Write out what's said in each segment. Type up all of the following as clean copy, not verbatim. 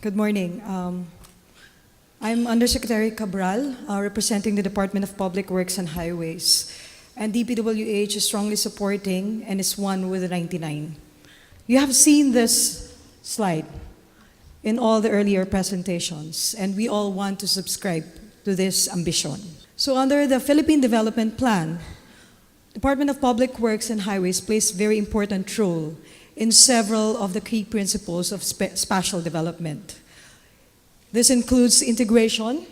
Good morning. I'm Undersecretary Cabral, representing the Department of Public Works and Highways. And DPWH is strongly supporting and is one with the 99. You have seen this slide in all the earlier presentations, and we all want to subscribe to this ambition. So under the Philippine Development Plan, Department of Public Works and Highways plays a very important role in several of the key principles of spatial development. This includes integration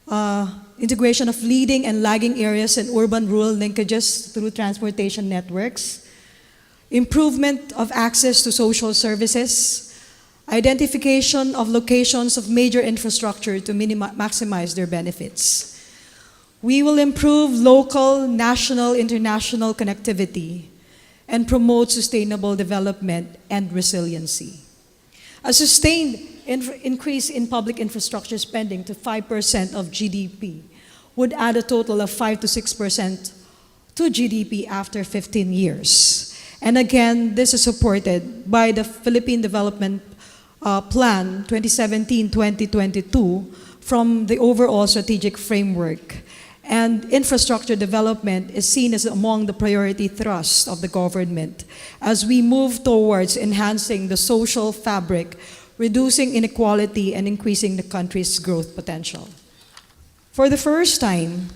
of leading and lagging areas and urban-rural linkages through transportation networks, improvement of access to social services, identification of locations of major infrastructure to maximize their benefits. We will improve local, national, international connectivity and promote sustainable development and resiliency. A sustained increase in public infrastructure spending to 5% of GDP would add a total of 5 to 6% to GDP after 15 years. And again, this is supported by the Philippine Development Plan 2017-2022 from the overall strategic framework. And infrastructure development is seen as among the priority thrusts of the government as we move towards enhancing the social fabric, reducing inequality, and increasing the country's growth potential. For the first time,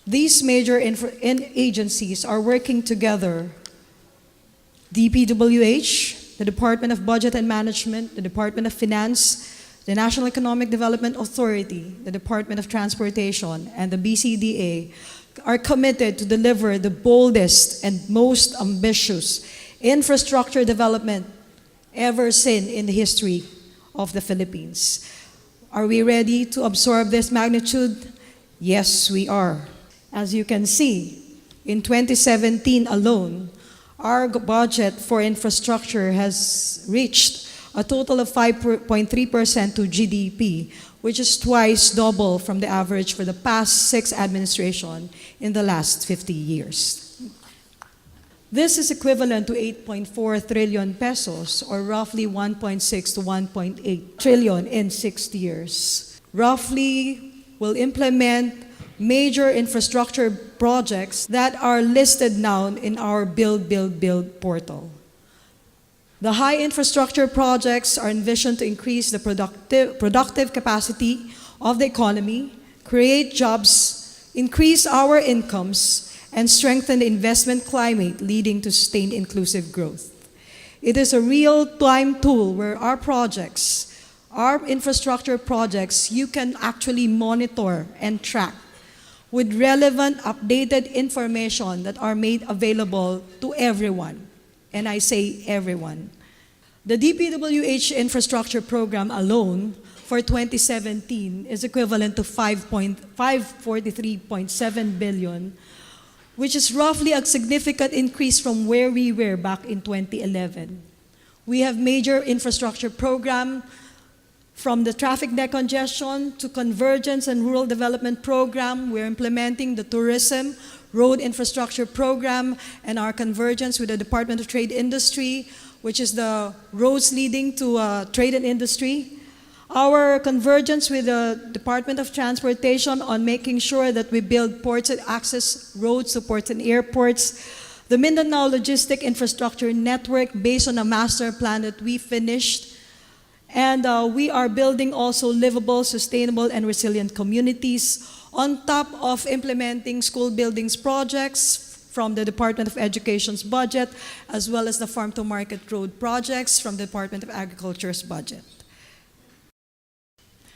these major agencies are working together: DPWH, the Department of Budget and Management, the Department of Finance, the National Economic Development Authority, the Department of Transportation, and the BCDA are committed to deliver the boldest and most ambitious infrastructure development ever seen in the history of the Philippines. Are we ready to absorb this magnitude? Yes, we are. As you can see, in 2017 alone, our budget for infrastructure has reached a total of 5.3% to GDP, which is twice double from the average for the past 6 administrations in the last 50 years. This is equivalent to 8.4 trillion pesos, or roughly 1.6 to 1.8 trillion in 6 years. Roughly, we'll implement major infrastructure projects that are listed now in our Build portal. The high infrastructure projects are envisioned to increase the productive capacity of the economy, create jobs, increase our incomes, and strengthen the investment climate, leading to sustained inclusive growth. It is a real-time tool where our projects, our infrastructure projects, you can actually monitor and track with relevant, updated information that are made available to everyone. And I say everyone. The DPWH infrastructure program alone for 2017 is equivalent to 543.7 billion, which is roughly a significant increase from where we were back in 2011. We have major infrastructure program from the traffic decongestion to convergence and rural development program. We're implementing the tourism road infrastructure program and our convergence with the Department of Trade Industry, which is the roads leading to trade and industry. Our convergence with the Department of Transportation on making sure that we build ports and access roads to ports and airports. The Mindanao Logistic Infrastructure Network based on a master plan that we finished. And we are building also livable, sustainable, and resilient communities on top of implementing school buildings projects from the Department of Education's budget, as well as the farm-to-market road projects from the Department of Agriculture's budget.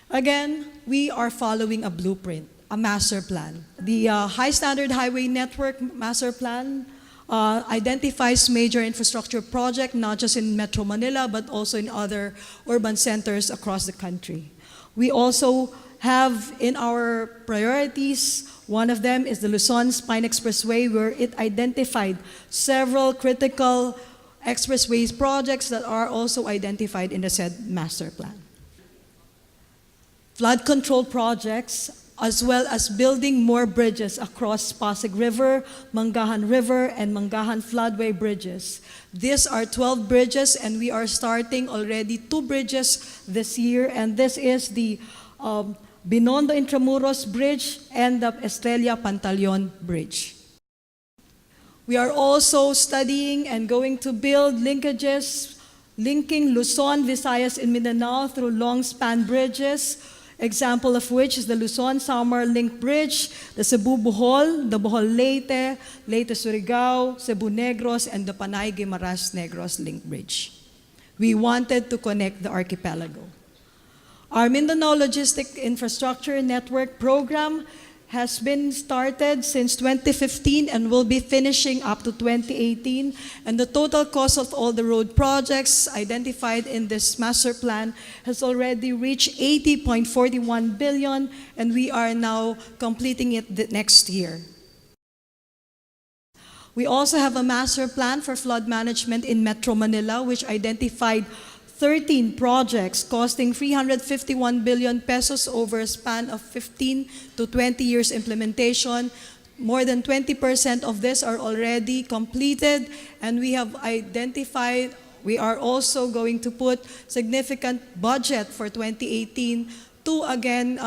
Again, we are following a blueprint, a master plan. The High Standard Highway Network Master Plan identifies major infrastructure projects, not just in Metro Manila, but also in other urban centers across the country. We also have in our priorities, one of them is the Luzon Spine Expressway, where it identified several critical expressways projects that are also identified in the said master plan. Flood control projects as well as building more bridges across Pasig River, Mangahan River, and Mangahan Floodway bridges. These are 12 bridges, and we are starting already 2 bridges this year, and this is the Binondo Intramuros Bridge and the Estrella Pantaleon Bridge. We are also studying and going to build linkages linking Luzon, Visayas, and Mindanao through long-span bridges, example of which is the Luzon-Samar Link Bridge, the Cebu-Bohol, the Bohol-Leyte, Leyte-Surigao, Cebu-Negros, and the Panay-Guimaras-Negros Link Bridge. We wanted to connect the archipelago. Our Mindanao Logistic Infrastructure Network program has been started since 2015 and will be finishing up to 2018. And the total cost of all the road projects identified in this master plan has already reached 80.41 billion, and we are now completing it next year. We also have a master plan for flood management in Metro Manila, which identified 13 projects costing 351 billion pesos over a span of 15 to 20 years implementation. More than 20% of this are already completed, and we have identified, we are also going to put significant budget for 2018 to again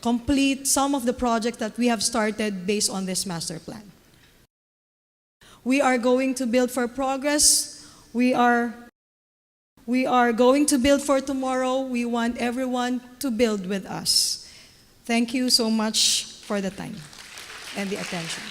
complete some of the projects that we have started based on this master plan. We are going to build for progress. We are going to build for tomorrow. We want everyone to build with us. Thank you so much for the time and the attention.